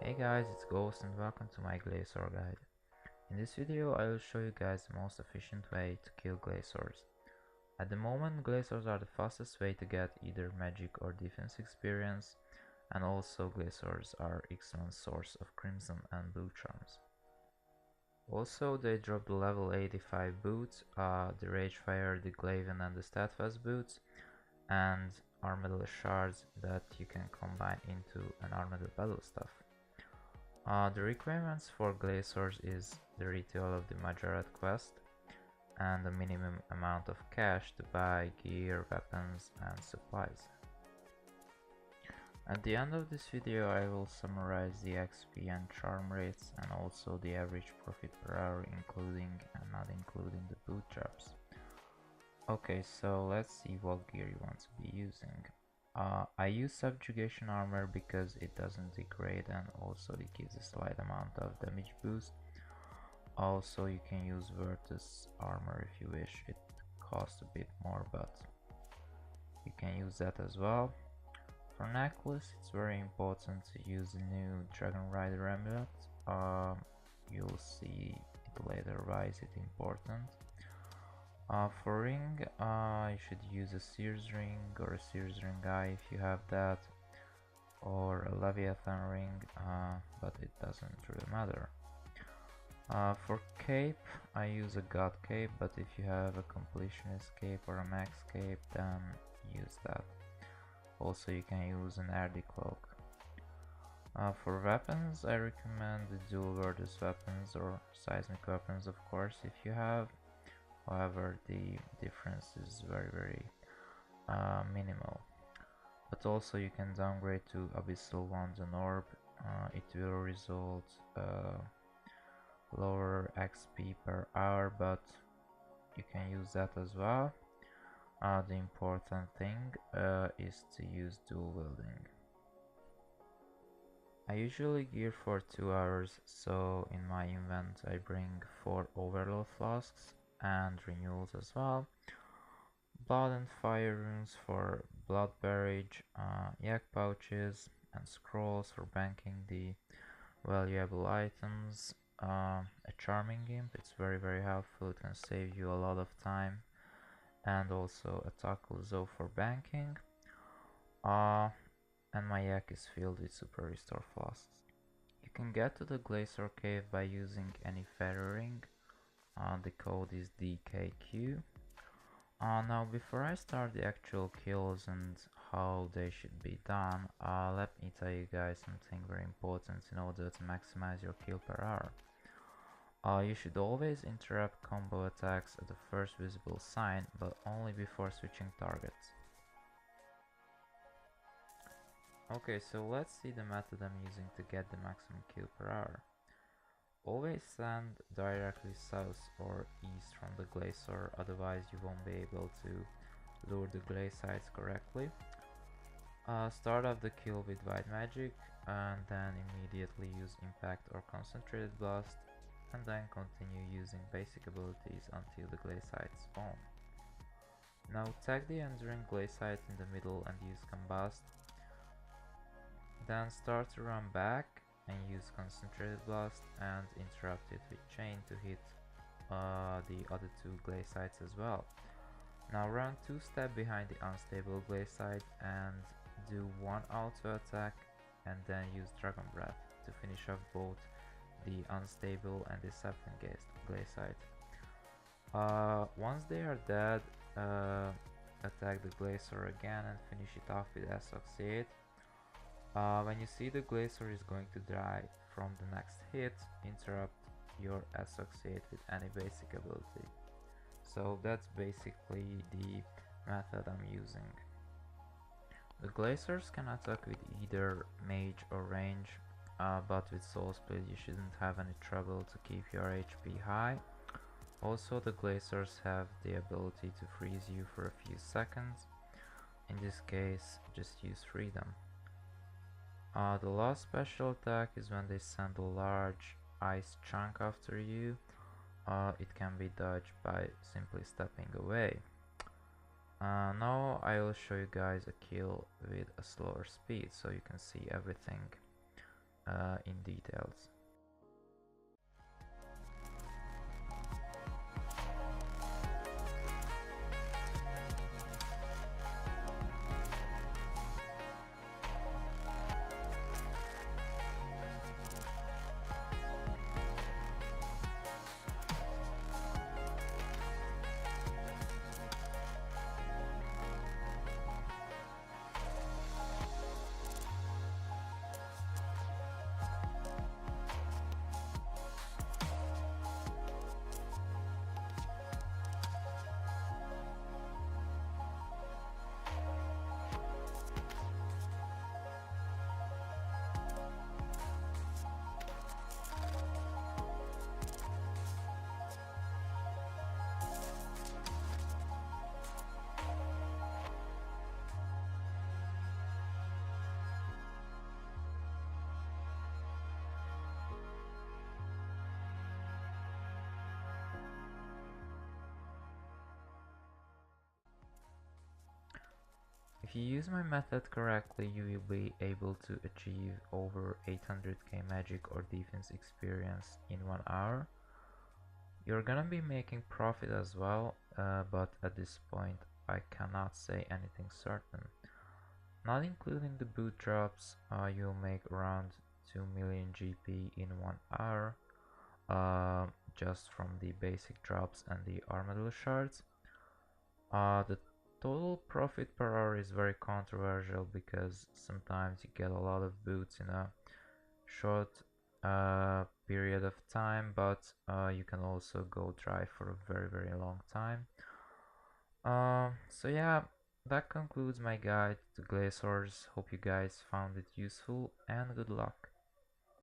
Hey guys, it's Ghost and welcome to my Glazor guide. In this video I will show you guys the most efficient way to kill Glazors. At the moment Glazors are the fastest way to get either magic or defense experience, and also Glazors are excellent source of crimson and blue charms. Also they drop the level 85 boots, the Ragefire, the Glaven and the Steadfast boots, and Armadillo shards that you can combine into an Armadillo battle staff. The requirements for Glazors is the ritual of the Majorat quest and a minimum amount of cash to buy gear, weapons and supplies. At the end of this video I will summarize the XP and charm rates and also the average profit per hour, including and not including the boot drops. Okay, so let's see what gear you want to be using. I use subjugation armor because it doesn't degrade and also it gives a slight amount of damage boost. Also you can use Virtus armor if you wish, it costs a bit more but you can use that as well. For necklace it's very important to use the new Dragon Rider amulet. You'll see it later why is it important. For ring, you should use a Sears ring or a Sears ring eye if you have that, or a Leviathan ring, but it doesn't really matter. For cape, I use a God cape, but if you have a completionist cape or a max cape, then use that. Also, you can use an Ardy cloak. For weapons, I recommend the dual wordless weapons or seismic weapons, of course, if you have. However, the difference is very minimal. But also you can downgrade to Abyssal Wand and Orb. It will result lower XP per hour, but you can use that as well. The important thing is to use dual wielding. I usually gear for 2 hours, so in my event I bring 4 overload flasks and renewals as well, blood and fire runes for blood barrage, yak pouches and scrolls for banking the valuable items, a charming imp, it's very helpful, it can save you a lot of time, and also a tackle zoo for banking, and my yak is filled with super restore flasks. You can get to the Glacor cave by using any fairy ring. The code is DKQ. Now before I start the actual kills and how they should be done, let me tell you guys something very important in order to maximize your kill per hour. You should always interrupt combo attacks at the first visible sign, but only before switching targets. Okay, so let's see the method I'm using to get the maximum kill per hour. Always stand directly south or east from the Glazor, otherwise you won't be able to lure the Glazites correctly. Start off the kill with white magic and then immediately use impact or concentrated blast, and then continue using basic abilities until the Glazites spawn. Now tag the enduring Glazite in the middle and use combust. Then start to run back and use concentrated blast and interrupt it with chain to hit the other 2 Glazites as well. Now run 2 steps behind the unstable Glazite and do 1 auto attack and then use Dragon Breath to finish off both the unstable and the Sapling Glazite. Once they are dead, attack the Glazor again and finish it off with Associate. When you see the Glazor is going to die from the next hit, interrupt your Associate with any basic ability. So that's basically the method I'm using. The Glazors can attack with either mage or range, but with Soul Split you shouldn't have any trouble to keep your HP high. Also the Glazors have the ability to freeze you for a few seconds. In this case, just use Freedom. The last special attack is when they send a large ice chunk after you. It can be dodged by simply stepping away. Now I will show you guys a kill with a slower speed so you can see everything. in details. If you use my method correctly, you will be able to achieve over 800k magic or defense experience in 1 hour. You're gonna be making profit as well, but at this point I cannot say anything certain. Not including the boot drops, you'll make around 2 million GP in 1 hour, just from the basic drops and the armadillo shards. The total profit per hour is very controversial because sometimes you get a lot of boots in a short period of time, but you can also go dry for a very long time. So yeah, that concludes my guide to Glazors. Hope you guys found it useful and good luck.